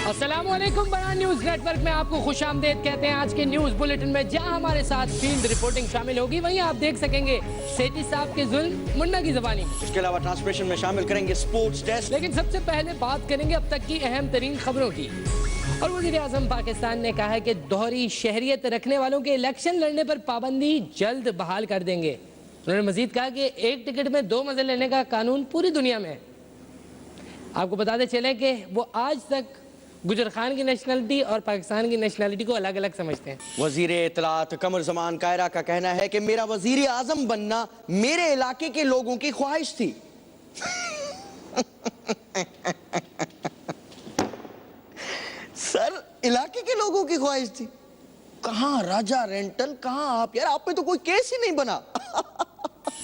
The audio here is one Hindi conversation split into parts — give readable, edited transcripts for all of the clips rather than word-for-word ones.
अस्सलामुअलैकुम। बड़ा न्यूज नेटवर्क में आपको खुशामदीद कहते हैं। आज के न्यूज बुलेटिन में जहां हमारे साथ फील्ड रिपोर्टिंग शामिल होगी, वहीं आप देख सकेंगे सेठी साहब के जुल्म, मुन्ना की ज़बानी। इसके अलावा ट्रांसमिशन में शामिल करेंगे स्पोर्ट्स डेस्क। लेकिन सबसे पहले बात करेंगे अब तक की अहम तरीन खबरों की। और वज़ीर आज़म पाकिस्तान ने कहा है कि दोहरी शहरियत रखने वालों के इलेक्शन लड़ने पर पाबंदी जल्द बहाल कर देंगे। उन्होंने मजीद कहा कि एक टिकट में 2 मज़े लेने का कानून पूरी दुनिया में है। आपको बताते चलें कि वो आज तक गुजर खान की नेशनलिटी और पाकिस्तान की नेशनलिटी को अलग अलग समझते हैं। वजीर इत्तलात कमर जमान कायरा का कहना है कि मेरा वजीर आजम बनना मेरे इलाके के लोगों की ख्वाहिश थी। सर, इलाके के लोगों की ख्वाहिश थी? कहां राजा रेंटल, कहां आप? यार, आप पे तो कोई केस ही नहीं बना।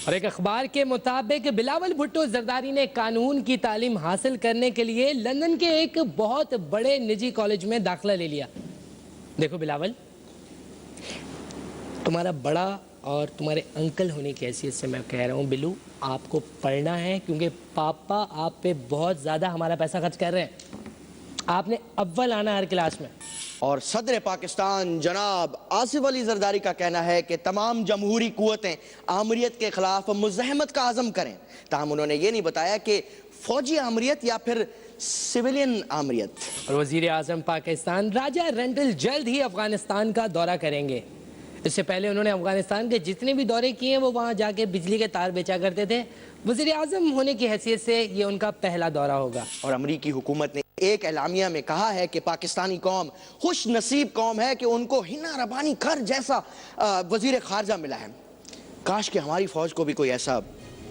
और एक अखबार के मुताबिक बिलावल भुट्टो जरदारी ने कानून की तालीम हासिल करने के लिए लंदन के एक बहुत बड़े निजी कॉलेज में दाखिला ले लिया। देखो बिलावल, तुम्हारा बड़ा और तुम्हारे अंकल होने की हैसियत से मैं कह रहा हूँ, बिल्लू आपको पढ़ना है, क्योंकि पापा आप पे बहुत ज़्यादा हमारा पैसा खर्च कर रहे हैं। आपने अव्वल आना हर क्लास में। और सदर पाकिस्तान जनाब आसिफ अली जरदारी का कहना है कि तमाम जमहूरी कुव्वतें आमरीत के खिलाफ मुज़ाहमत का आज़म करें। ताहम उन्होंने ये नहीं बताया कि फौजी आमरीत या फिर सिविलियन आमरीत। और वज़ीर आज़म पाकिस्तान राजा रेंटल जल्द ही अफगानिस्तान का दौरा करेंगे। इससे पहले उन्होंने अफगानिस्तान के जितने भी दौरे किए हैं वो वहाँ जाके बिजली के तार बेचा करते थे। वज़ीर आज़म होने की हैसियत से ये उनका पहला दौरा होगा। और अमरीकी हुकूमत ने एक एलामिया में कहा है कि पाकिस्तानी कौम खुश नसीब कौम है कि उनको हिना रबानी कर जैसा वजीर खारजा मिला है। काश कि हमारी फौज को भी कोई ऐसा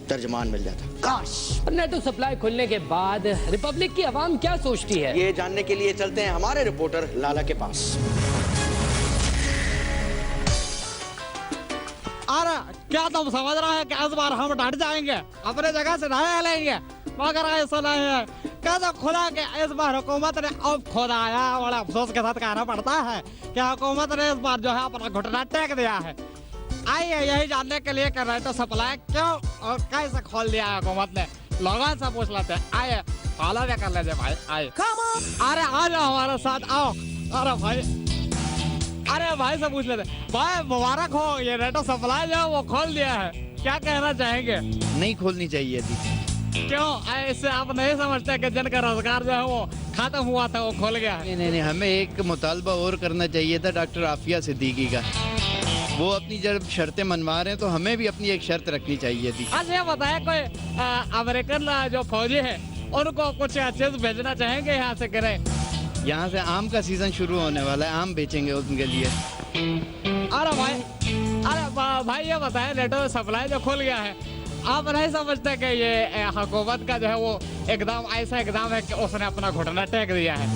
तर्जमान मिल जाता, काश। नेटो सप्लाई खुलने के बाद रिपब्लिक की आवाम क्या सोचती है, ये जानने के लिए चलते हैं हमारे रिपोर्टर लाला के पास। अरे क्या तुम समझ रहे हैं कि इस बार हम डट जाएंगे, अपने जगह से नहीं हिलेंगे? मगर ऐसा नहीं है। कहते खुदा के इस बार हुकूमत ने, अब खुदा आया, बड़ा अफसोस के साथ कहना पड़ता है कि हुकूमत ने इस बार जो है अपना घुटना टेक दिया है। आइए यही जानने के लिए कि नेटो सप्लाई क्यों और कैसे खोल दिया है हुकूमत ने, लोगों से पूछ लेते हैं। आइए फॉलो भी कर लीजिए भाई, आइए। अरे आ जाओ हमारे साथ, आओ। अरे भाई से पूछ लेते भाई, मुबारक हो, ये नेटो सप्लाई जो है वो खोल दिया है, क्या कहना चाहेंगे? नहीं खोलनी चाहिए थी। क्यों? इससे आप नहीं समझते कि जिनका रोजगार जो है वो खत्म हुआ था वो खोल गया है? नहीं, हमें एक मुतालबा और करना चाहिए था डॉक्टर आफिया सिद्दीकी का। वो अपनी जब शर्तें मनवा रहे हैं तो हमें भी अपनी एक शर्त रखनी चाहिए थी। अच्छा ये बताया, कोई अमेरिकन जो फौजी है उनको कुछ चीज भेजना चाहेंगे यहाँ से? करें यहाँ से आम का सीजन शुरू होने वाला है, आम बेचेंगे उनके लिए। अरे भाई ये बताया, नेटो सप्लाई जो खुल गया है, आप नहीं समझते कि ये हुकूमत का जो है वो एकदम ऐसा एकदम है कि उसने अपना घुटना टेक दिया है?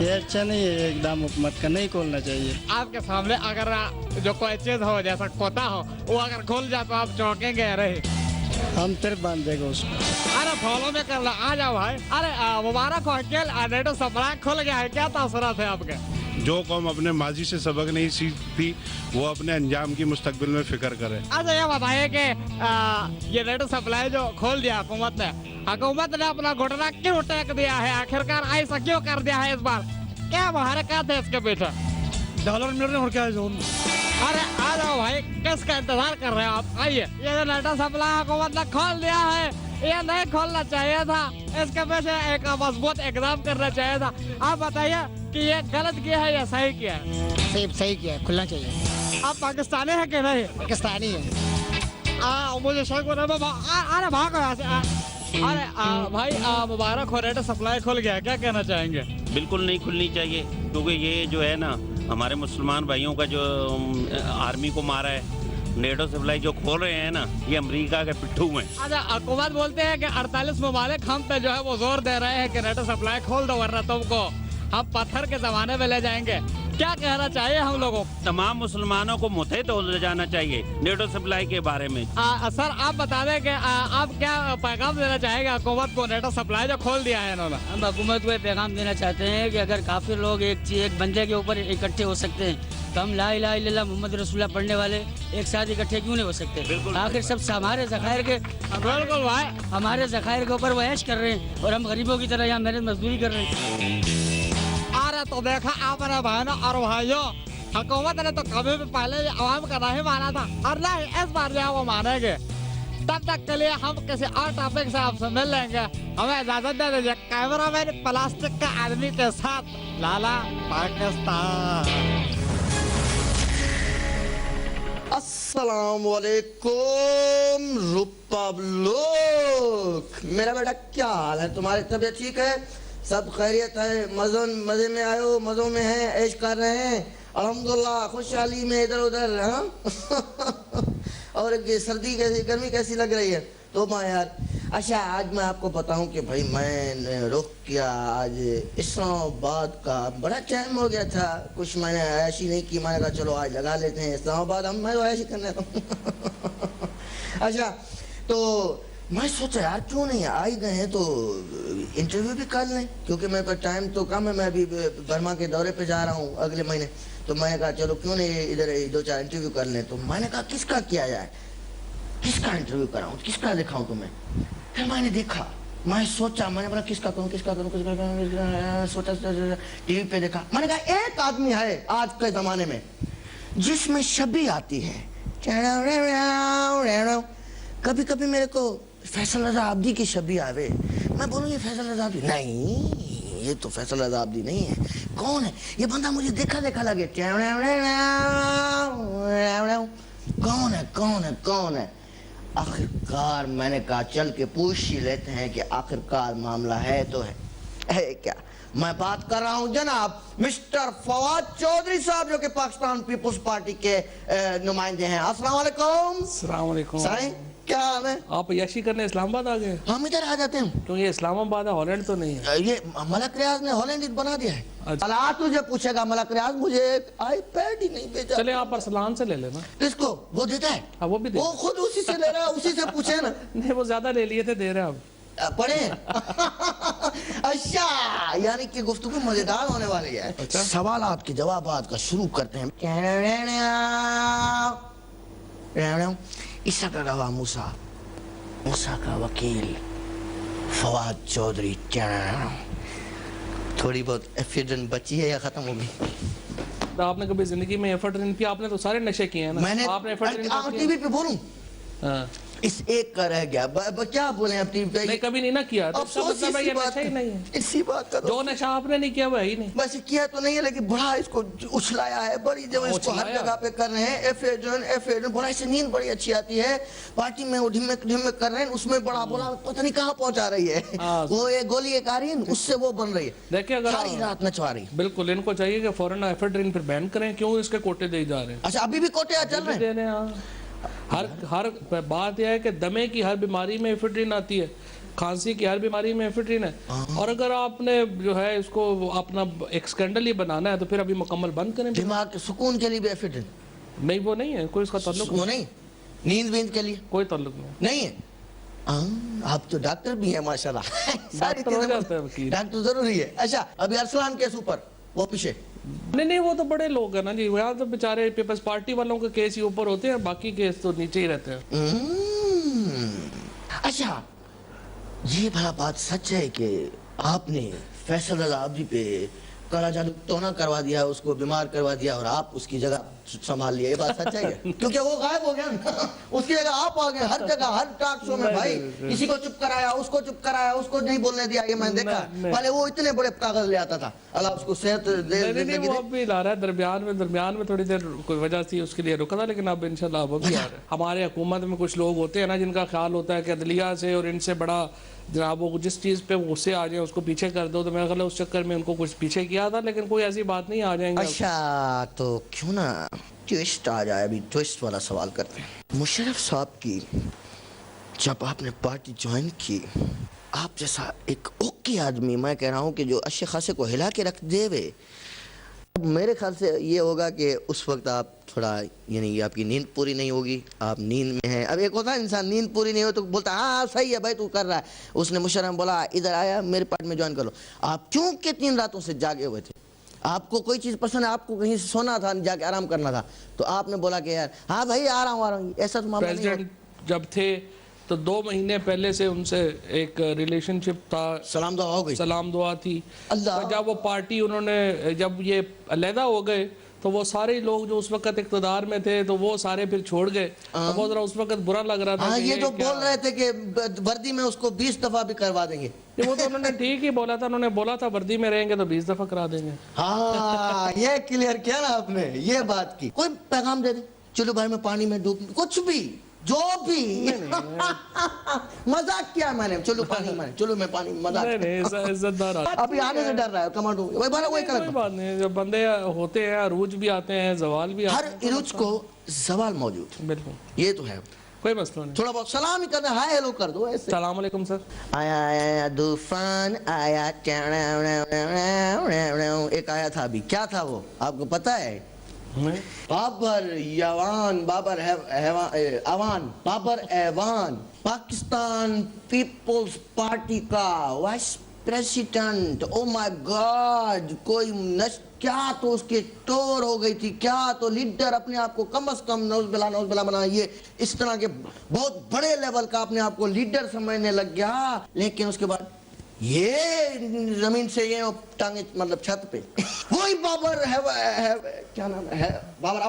ये अच्छा नहीं है, एकदम हुकूमत का नहीं खोलना चाहिए। आपके सामने अगर जो कोई चीज हो जैसा कोता हो, वो अगर खुल जाए तो आप चौंकेंगे? रहे हम फिर बांध देंगे उसको। अरे फॉलो में कर लो, आ जाओ भाई। अरे मुबारक हो अंकल, नेटो सप्लाई खुल गया है, क्या तासुरात है आपके? जो कौम अपने माजी से सबक नहीं सीखती वो अपने अंजाम की मुस्तकबिल में फिक्र करे। अच्छा ये बताइए कि ये नेटो सप्लाई जो खोल दिया हुकूमत ने अपना घुटना क्यों टेक दिया है? आखिरकार ऐसा क्यों कर दिया है इस बार? क्या मुहरकत है इसके पीछे? डॉलर मिल रहे हैं और क्या है? अरे आ जाओ भाई, किसका इंतजार कर रहे हैं आप? आइए। ये जो नेटो सप्लाई हुकूमत ने खोल दिया है, ये नहीं खोलना चाहिए था, इसके पीछे एक मजबूत इकदाम करना चाहिए था। आप बताइए कि ये गलत किया है या सही किया है? सही किया है, खुलना चाहिए। आप पाकिस्तानी है कि नहीं? पाकिस्तानी है। मुझे शक हो रहा है। अरे भागो यहाँ से। अरे भाई मुबारक हो, नेटो सप्लाई खुल गया, क्या कहना चाहेंगे? बिल्कुल नहीं खुलनी चाहिए, क्योंकि ये जो है ना हमारे मुसलमान भाइयों का जो आर्मी को मारा है, नेटो सप्लाई जो खोल रहे हैं ना, ये अमेरिका के पिट्ठू में। अच्छा हुकूमत बोलते हैं कि 48 ममालिक हम पे जो है वो जोर दे रहे हैं कि नेटो सप्लाई खोल दो, वरना तुमको हम पत्थर के जमाने में ले जाएंगे। क्या कहना चाहिए हम लोगों? तमाम मुसलमानों को मुतहद हो जाना चाहिए नेटो सप्लाई के बारे में। सर आप बता दें कि आप क्या पैगाम देना चाहेंगे हुकूमत को, नेटो सप्लाई जो खोल दिया है इन्होंने? हम हुकूमत को पैगाम देना चाहते हैं कि अगर काफी लोग एक बंदे के ऊपर इकट्ठे हो सकते हैं, तो हम ला इलाहा इल्लल्लाह मोहम्मद रसूलुल्लाह पढ़ने वाले एक साथ इकट्ठे क्यों नहीं हो सकते? आखिर सब हमारे ज़खायर के, बिल्कुल भाई, हमारे ज़खायर के ऊपर वो ऐश कर रहे हैं और हम गरीबों की तरह यहाँ मेहनत मजदूरी कर रहे हैं। तो देखा आपने बहनों और भाइयों, हुकूमत ने तो कभी भी पहले भी आवाम का नहीं माना था और ना ही इस बार जो है वो मानेंगे। तब तक के लिए हम किसी और टॉपिक से आपसे मिल लेंगे। हमें इजाजत दे दीजिए। कैमरामैन प्लास्टिक के आदमी के साथ लाला पाकिस्तान। अस्सलाम वालेकुम रुपब्लिक। मेरा बेटा क्या हाल है? तुम्हारी तबीयत ठीक है? सब खैरियत है? मजे में आए हो? मजों में हैं? ऐश कर रहे हैं? अल्हम्दुलिल्लाह खुशहाली में इधर उधर। हाँ और सर्दी कैसी, गर्मी कैसी लग रही है? तो माँ यार, अच्छा आज मैं आपको बताऊं कि भाई मैंने रुख किया आज इस्लामाबाद का। बड़ा टाइम हो गया था, कुछ मैंने ऐसी नहीं की। मैंने कहा चलो आज लगा लेते हैं इस्लामाबाद, हम मैं ऐसी करने का। अच्छा तो मैं सोचा यार क्यों नहीं आ ही गए हैं तो इंटरव्यू भी कर लें, क्योंकि मेरे पास टाइम तो कम है। मैं अभी बर्मा के दौरे पे जा रहा हूँ अगले महीने। तो मैंने कहा चलो क्यों नहीं इधर 2-4 इंटरव्यू कर लें। तो मैंने कहा किसका किया जाए, किसका इंटरव्यू कराऊं, किसका दिखाऊं तुम्हें। फिर मैंने देखा, मैं सोचा, मैंने बोला किसका करूं, किसका करूं, किसका करूं। सोचा टीवी पे देखा, मैंने कहा एक आदमी है आज के जमाने में जिसमें छवि आती है। कभी कभी मेरे को फैसल रजा आब्दी की छवि आवे, मैं बोलूं ये फैसल रजा आब्दी नहीं, ये तो फैसल रजा आब्दी नहीं है। कौन है ये बंदा? मुझे देखा देखा लगे। कौन है कौन है कौन है? आखिरकार मैंने कहा चल के पूछ ही लेते हैं कि आखिरकार मामला है तो है क्या। मैं बात कर रहा हूं जनाब मिस्टर फवाद चौधरी साहब, जो कि पाकिस्तान पीपुल्स पार्टी के नुमाइंदे हैं। अस्सलाम वालेकुम। अस्सलाम वालेकुम। साईं क्या हाल है? आप यशी करने इस्लामाबाद आ गए? हम इधर आ जाते हैं। क्योंकि ये इस्लामाबाद है, हॉलैंड तो नहीं है। ये मलक रियाज ने हॉलैंड बना दिया है। अच्छा। अल्लाह तुझे पूछेगा मलक रियाज, मुझे आईपैड ही नहीं भेजा। चले आप अरसलान से ले लेना। किसको? वो देता है? हाँ वो भी दे। वो खुद उसी से ले रहा है, उसी से पूछे ना। नहीं वो ज्यादा ले लिए थे, दे रहे हैं अब। पढ़े? अच्छा यानी कि गुफ्तगू मजेदार होने वाली है। अच्छा। सवालात के जवाबात का शुरू करते हैं। ईसा का गवाह मूसा, मूसा का वकील फवाद चौधरी। थोड़ी बहुत एफिडेंट बची है या खत्म हो गई? तो आपने कभी जिंदगी में एफर्ट नहीं किया? आपने तो सारे नशे किए हैं ना। मैंने आपने एफर्ट नहीं किया? टीवी पे बोलूं? हाँ। इस एक का रह गया। क्या बोले आप टीवी पे? नहीं कभी नहीं ना किया तो इसका मतलब है ये नशा ही नहीं है। इसी बात का जो नशा आपने नहीं किया वो है ही नहीं। बस किया तो नहीं है, लेकिन बड़ा इसको उछलाया है बड़ी जब इसको हर जगह पे कर रहे हैं। एफएडन बड़ा, इससे नींद बड़ी अच्छी आती है। पार्टी में वो ढिम्मे ढिम्मे कर रहे हैं, उसमें बड़ा बोला पता नहीं कहाँ पहुंचा रही है। वो एक गोली एक आ रही है, उससे वो बन रही है। देखिए अगर सारी रात नचवा रही। बिल्कुल इनको चाहिए कि फौरन एफेड्रिन फिर बैन करें। क्यों इसके कोटे दे जा रहे हैं? अच्छा अभी भी कोटे चल रहे हैं। हर बात यह है कि दमे की हर बीमारी में एफेड्रिन आती है, खांसी की हर बीमारी में एफेड्रिन है। और अगर आपने जो है इसको अपना एक स्कैंडल ही बनाना है तो फिर अभी मुकम्मल बंद करें। दिमाग के सुकून के लिए भी एफेड्रिन नहीं, वो नहीं है कोई इसका ताल्लुक नहीं। नींद वींद के लिए कोई ताल्लुक नहीं है। आप तो डॉक्टर भी है माशाल्लाह। सारी डॉक्टर डॉक्टर जरूरी है। अच्छा अभी अरसलान केस ऊपर, वो पीछे नहीं वो तो बड़े लोग हैं ना जी, यहाँ तो बेचारे पीपल्स पार्टी वालों के केस ही ऊपर होते हैं, बाकी केस तो नीचे ही रहते हैं। अच्छा ये भला बात सच है कि आपने फैसल रजा आब्दी पे काला जादू टोना करवा दिया, उसको बीमार करवा दिया और आप उसकी जगह संभाल लिया? ये बात सच है? क्योंकि वो गायब हो गया ना, उसकी जगह आप आ गए। हर जगह हर टॉक शो में भाई किसी को चुप कराया, उसको चुप कराया, उसको नहीं बोलने दिया। ये मैंने देखा। पहले वो इतने बड़े कागज ले आता था। अल्लाह उसको सेहत दे। वो अब भी ला रहा है। दरमियान में थोड़ी देर कोई वजह थी उसके लिए रुका था, लेकिन अब इंशाल्लाह अब भी आ रहा है। हमारे हुकूमत में कुछ लोग होते हैं ना जिनका ख्याल होता है कि अदलिया से और इनसे बड़ा जनाब वो जिस चीज़ पे गुस्से आ जाए उसको पीछे कर दो। तो मेरा ख्याल है उस चक्कर में उनको कुछ पीछे किया था, लेकिन कोई ऐसी बात नहीं, आ जाएंगे। अच्छा तो क्यों ना ट्विस्ट आ जाए। अभी ट्विस्ट वाला सवाल करते हैं। मुशर्रफ साहब की जब आपने पार्टी ज्वाइन की, आप जैसा एक ओके आदमी, मैं कह रहा हूँ कि जो अच्छे खासे को हिला के रख देवे, मेरे ख्याल से ये होगा कि उस वक्त आप थोड़ा यानी आपकी नींद पूरी नहीं होगी, आप नींद में हैं। अब एक होता है इंसान नींद पूरी नहीं हो तो बोलता हाँ सही है भाई तू कर रहा है। उसने मुशर्रफ बोला इधर आया मेरे पार्टी में ज्वाइन कर लो। आप क्यों के 3 रातों से जागे हुए थे? आपको कोई चीज़ पसंद है, आपको कहीं से सोना था, जाके आराम करना था, तो आपने बोला कि यार हाँ भाई आ रहा हूँ। ऐसा तो मामला नहीं। प्रेसिडेंट जब थे तो 2 महीने पहले से उनसे एक रिलेशनशिप था, सलाम दुआ हो गई। सलाम दुआ थी। अल्लाह। तो जब वो पार्टी उन्होंने, जब ये अलहदा हो गए तो वो सारे लोग जो उस वक्त इक़्तिदार में थे तो वो सारे फिर छोड़ गए। तो बहुत जरा उस वक्त बुरा लग रहा था। हाँ, कि ये जो क्या- बोल रहे थे कि वर्दी में उसको 20 दफा भी करवा देंगे। वो तो उन्होंने ठीक ही बोला था, उन्होंने बोला था वर्दी में रहेंगे तो 20 दफा करा देंगे। हाँ, ये क्लियर किया ना आपने, ये बात की। कोई पैगाम दे दे, चलो भाई मैं पानी में डूब, कुछ भी, जो भी। मजाक किया मैंने, चलो पानी में, चलो मैं पानी में, मजाक। नहीं, इज्जतदार आदमी। अभी आने से डर रहा है कमांडो, वही बात, वही कोई कर। बात नहीं, जब बंदे होते हैं, अरूज भी आते हैं, जवाल भी आते हर हैं। इरुज को सवाल मौजूद, बिल्कुल, ये तो है। कोई मसला नहीं। थोड़ा बहुत सलाम ही करना, हाय हेलो कर दो ऐसे। सलाम अलैकुम सर। आया आया तूफान आया, एक आया था अभी, क्या था वो आपको पता है? बाबर यवान, बाबर अवान, बाबर एवान, पाकिस्तान पीपल्स पार्टी का vice president. Oh my God, कोई क्या तो उसकी टोर हो गई थी, क्या तो लीडर अपने आप को कम से कम नौजबिला बना, ये इस तरह के बहुत बड़े लेवल का अपने आप को लीडर समझने लग गया। लेकिन उसके बाद ये जमीन से ये टांगे मतलब छत पे वही बाबर है, क्या नाम है, बाबर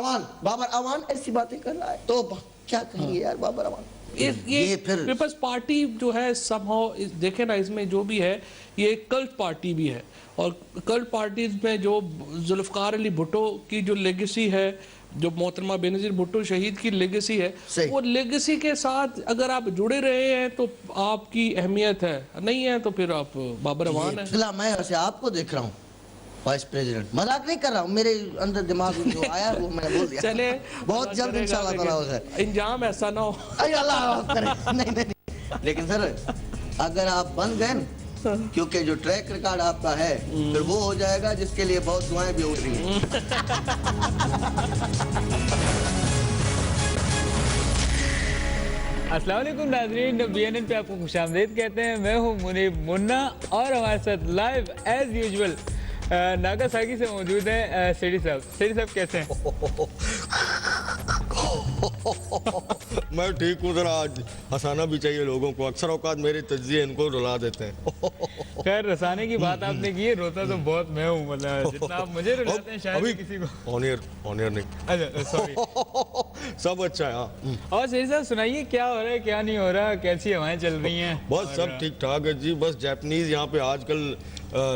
अवान ऐसी बातें कर रहा है। तो क्या कहेंगे यार बाबर अवान। ये फिर पीपल्स पार्टी जो है समहाउ देखे ना, इसमें जो भी है ये एक कल्ट पार्टी भी है। और कल्ट पार्टीज में जो जुल्फकार अली भुट्टो की जो लेगेसी है, जो मोहतरमा बेनज़ीर भुट्टो शहीद की लेगेसी है, वो लेगेसी के साथ अगर आप जुड़े रहे हैं तो आपकी अहमियत है, नहीं है तो फिर आप बाबर अवान है। मैं ऐसे आपको देख रहा हूँ वाइस प्रेसिडेंट, मजाक नहीं कर रहा हूँ, मेरे अंदर दिमाग में जो आया वो मैंने बोल दिया। चले बहुत जल्द इंशाल्लाह ताला हो जाए, इंजाम ऐसा ना हो। अरे अल्लाह करे। नहीं, लेकिन सर अगर आप बन गए ना, क्योंकि जो ट्रैक रिकॉर्ड आपका है फिर वो हो जाएगा जिसके लिए बहुत दुआएं भी उठ रही हैं। अस्सलाम वालेकुम नाज़रीन, BNN पे आपको खुशामदीद कहते हैं। मैं हूँ मुनीब मुन्ना और हमारे साथ लाइव एज यूजुअल नागासाकी से मौजूद हैं सेठी साहब। सेठी साहब कैसे हैं? मैं ठीक हूँ, जरा आज हंसाना भी चाहिए लोगों को, अक्सर औकात मेरे तज्जिए इनको रुला देते हैं। खैर, हंसाने की बात आपने की है, रोता तो बहुत मैं हूँ, मतलब जितना आप मुझे रुलाते हैं शायद किसी को। ऑनियर नहीं, अच्छा सॉरी। सब अच्छा है। हाँ, और सेठी साहब सुनाइए, क्या हो रहा है, क्या नहीं हो रहा, कैसी हवाएं चल रही हैं? बस सब ठीक ठाक है जी। बस जापानीज यहाँ पे आजकल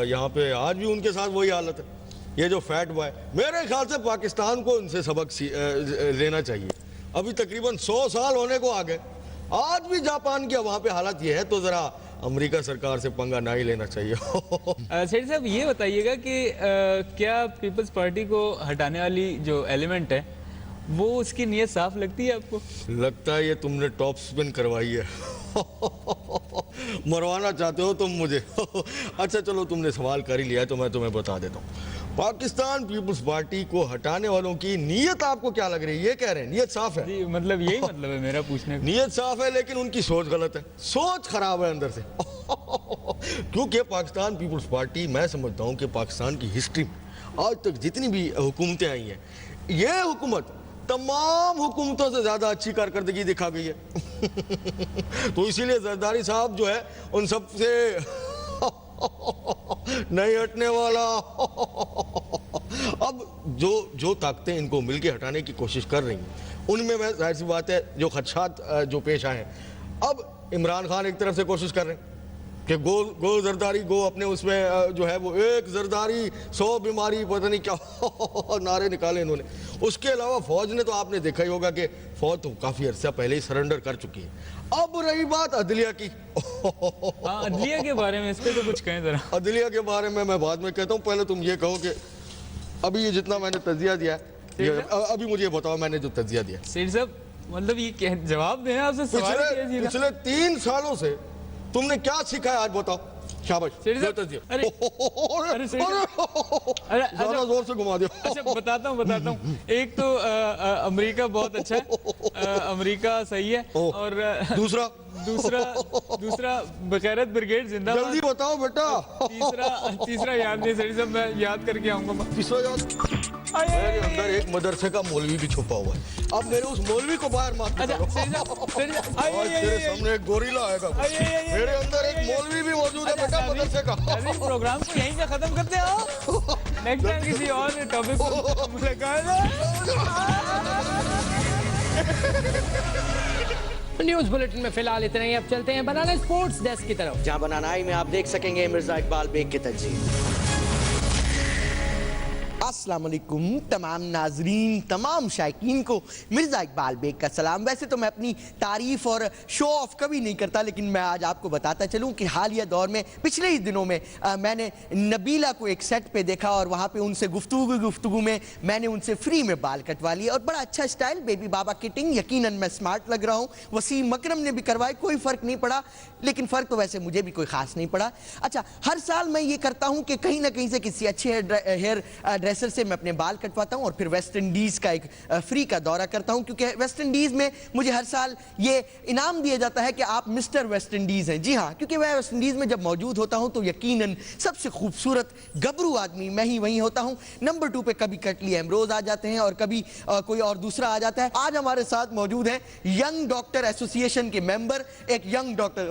यहाँ पे आज भी उनके साथ वही हालत है। ये जो फैट बॉय, मेरे ख्याल से पाकिस्तान को उनसे सबक लेना चाहिए। अभी तकरीबन 100 साल होने को आ गए, आज भी जापान की वहाँ पे हालत ये है, तो जरा अमेरिका सरकार से पंगा ना ही लेना चाहिए। सेठ साहब ये बताइएगा कि क्या पीपल्स पार्टी को हटाने वाली जो एलिमेंट है वो उसकी नीयत साफ लगती है आपको? लगता है ये तुमने टॉप स्पिन करवाई है। मरवाना चाहते हो तुम मुझे। अच्छा चलो, तुमने सवाल कर ही लिया है तो मैं तुम्हें बता देता हूँ। पाकिस्तान पीपल्स पार्टी को हटाने वालों की नीयत आपको क्या लग रही है? ये कह रहे हैं नीयत साफ है। जी, मतलब यही मतलब है मेरा पूछने का। नीयत साफ है लेकिन उनकी सोच गलत है, सोच खराब है अंदर से। क्योंकि पाकिस्तान पीपल्स पार्टी, मैं समझता हूँ कि पाकिस्तान की हिस्ट्री में आज तक जितनी भी हुकूमतें आई हैं, ये हुकूमत तमाम हुकूमतों से ज्यादा अच्छी कारकर्दगी दिखा गई है। तो इसीलिए जरदारी साहब जो है उन सब से नहीं हटने वाला। अब जो ताकतें इनको मिलके हटाने की कोशिश कर रही हैं, उनमें मैं जाहिर सी बात है जो खदशात जो पेश आए हैं, अब इमरान खान एक तरफ से कोशिश कर रहे हैं कि गो जरदारी गो, अपने उसमें जो है वो एक जरदारी 100 बीमारी पता नहीं क्या नारे निकाले इन्होंने। उसके अलावा फौज ने तो आपने देखा ही होगा कि फौज तो काफी अरसा पहले ही सरेंडर कर चुकी है। अब रही बात अदलिया की। अदलिया के बारे में इस पे तो कुछ कहें जरा। अदलिया के बारे में मैं बाद में कहता हूँ, पहले तुम ये कहो कि अभी ये जितना मैंने तजिया दिया है, अभी मुझे बताओ मैंने जो तजिया दिया। सेठ साहब मतलब ये जवाब देना आपसे सवाल है। पिछले 3 सालों से तुमने क्या सीखा है आज बताओ। शाबाश। अरे ज्यादा जोर से घुमा दिया। अच्छा बताता हूँ। एक तो अमेरिका बहुत अच्छा है, अमेरिका सही है, और दूसरा बगैरत ब्रिगेड जिंदाबाद। जल्दी बताओ बेटा। तीसरा याद नहीं सही सब, मैं याद करके आऊंगा। तीसरा याद मेरे अंदर एक मदरसे का मौलवी भी छुपा हुआ है। अब मेरे उस मौलवी को बाहर मार दो। आज तेरे सामने एक गोरिल्ला आएगा। मेरे अंदर एक मौलवी भी मौजूद है बेटा मदरसे का। प्रोग्राम को यहीं पे खत्म करते हो। नेक्स्ट टाइम किसी और टॉपिक पर मुलाकात। न्यूज बुलेटिन में फिलहाल इतना ही। अब चलते हैं बनाना स्पोर्ट्स डेस्क की तरफ, जहां बनानाई में आप देख सकेंगे मिर्जा इकबाल बेग की तंजीम। अस्सलाम वालेकुम तमाम नाजरीन, तमाम शायकीन को मिर्ज़ा इकबाल बेग का सलाम। वैसे तो मैं अपनी तारीफ़ और शो ऑफ कभी नहीं करता, लेकिन मैं आज आपको बताता चलूं कि हालिया दौर में पिछले ही दिनों में मैंने नबीला को एक सेट पे देखा और वहाँ पे उनसे गुफ्तगू में मैंने उनसे फ्री में बाल कटवा लिए और बड़ा अच्छा स्टाइल, बेबी बाबा किटिंग। यकीनन मैं स्मार्ट लग रहा हूँ। वसीम अकरम ने भी करवाई, कोई फ़र्क नहीं पड़ा, लेकिन फ़र्क तो वैसे मुझे भी कोई ख़ास नहीं पड़ा। अच्छा, हर साल मैं ये करता हूँ कि कहीं ना कहीं से किसी अच्छे हेयर ड्रेसर से मैं अपने बाल कटवाता हूं और फिर वेस्ट इंडीज का एक फ्री का दौरा करता हूं, क्योंकि वेस्ट इंडीज में मुझे हर साल ये इनाम दिया जाता है कि आप मिस्टर वेस्ट इंडीज हैं। जी हां, क्योंकि मैं वेस्ट इंडीज में जब मौजूद होता हूं तो यकीनन सबसे खूबसूरत गबरू आदमी मैं ही वहीं होता हूं। नंबर 2 पे कभी कटली एमरोज आ जाते हैं और कभी कोई और दूसरा आ जाता है। आज हमारे साथ मौजूद है यंग डॉक्टर एसोसिएशन के मेंबर, एक यंग डॉक्टर।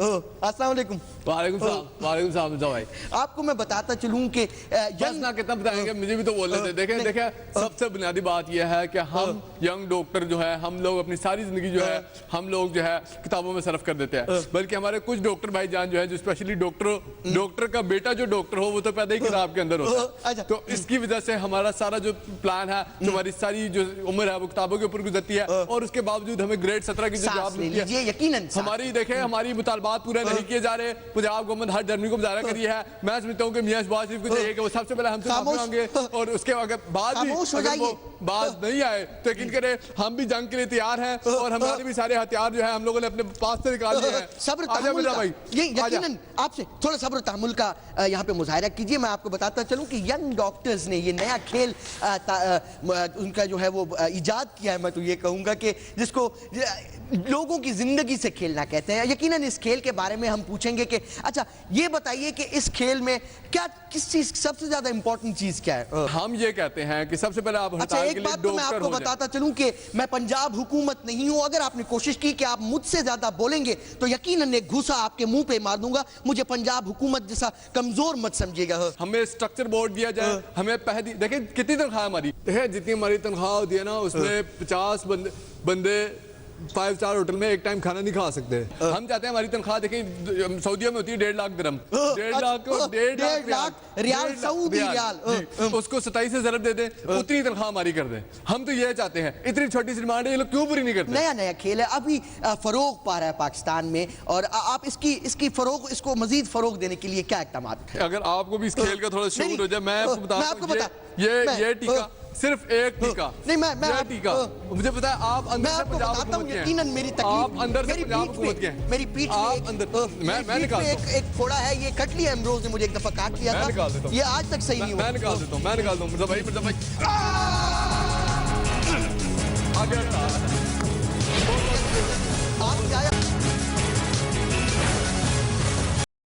अस्सलाम वालेकुम। वालेकुम सलाम भाई। आपको मैं बताता चलूं कि यंग ना कितना बताएंगे, मुझे भी तो बोलने दे। देखें सबसे बुनियादी बात यह है कि हम यंग डॉक्टर जो है, हम लोग अपनी सारी जिंदगी जो है हम लोग जो है किताबों में सर्फ कर देते हैं। बल्कि हमारे कुछ डॉक्टर भाईजान जो है, जो स्पेशली डॉक्टर का बेटा जो डॉक्टर हो वो तो पैदा ही किताब के अंदर होता है। तो इसकी वजह से हमारा सारा जो प्लान है, जो हमारी सारी जो उम्र है वो किताबों के ऊपर गुजरती है और उसके बावजूद हमें ग्रेड 17 की जो जॉब मिलती है, यकीनन हमारी देखें हमारी मुतालबात पूरे नहीं किए जा रहे। पंजाब गवर्नमेंट हर जर्मनी को मुजाहरा करी है। मैं समझता हूँ कि मियां शहबाज शरीफ को चाहिए कि वो सबसे पहले हमसे माफी मांगे और उसके बाद भी अगर वो बात नहीं आए तो यकीन करें हम भी जंग के लिए तैयार हैं और हमारे भी सारे हथियार जो है हम लोगों ने अपने पास से निकाल लिए हैं। सब्र तहम्मुल का, ये यकीनन आपसे थोड़ा सब्र तहम्मुल का यहाँ पे मुजाहिरा कीजिए। मैं आपको बताता चलूं कि यंग डॉक्टर्स ने ये नया खेल उनका जो है वो इजाद किया है। मैं तो ये कहूँगा कि जिसको लोगों की जिंदगी से खेलना कहते हैं। यकीनन इस खेल के बारे में हम पूछेंगे कि अच्छा ये बताइए कि इस खेल में क्या किस चीज सबसे ज्यादा इंपॉर्टेंट चीज क्या है? हम ये कहते हैं कि सबसे पहले आप अच्छा एक बात तो मैं आपको बताता चलूं कि मैं पंजाब हुकूमत नहीं हूं। अगर आपने कोशिश की कि आप मुझसे ज्यादा बोलेंगे तो यकीनन एक घूसा आपके मुंह पे मार दूंगा। मुझे पंजाब हुकूमत जैसा कमजोर मत समझिएगा। हमें स्ट्रक्चर बोर्ड दिया जाए, हमें पहली देखिए कितनी तनख्वाह हमारी है, जितनी हमारी तनख्वाह होती है ना उसमें 50 बंदे 5 स्टार होटल में एक टाइम खाना नहीं खा सकते। हम चाहते हैं हमारी तनख्वाह देखें सऊदीया में होती है 1.5 लाख दिरहम, 1.5 लाख रियाल सऊदी रियाल, उसको 27 से ज़रब दे दें, उतनी तनख्वाह हमारी कर दें। हम तो ये चाहते हैं। इतनी छोटी सी डिमांड है, ये लोग क्यों पूरी नहीं करते? नया खेल है, अभी फरोग पा रहा है पाकिस्तान में और आप इसकी फरोग, इसको मजीद फरोग देने के लिए क्या इक़दाम? अगर आपको भी इस खेल का थोड़ा शऊर हो जाए, मैं आपको बता ये टीका सिर्फ एक टीका नहीं, मैं टीका मुझे पता है आप अंदर से पंजाब हुकूमत के हैं। यकीनन मेरी तकलीफ, आप अंदर से पंजाब हुकूमत के हैं। मेरी पीठ आप अंदर मैं निकाल एक फोड़ा है, ये कटली एमरोज ने मुझे एक दफा काट लिया था। ये आज तक सही नहीं हुआ। मैं निकाल देता हूँ, मैं निकाल दूँ। भाई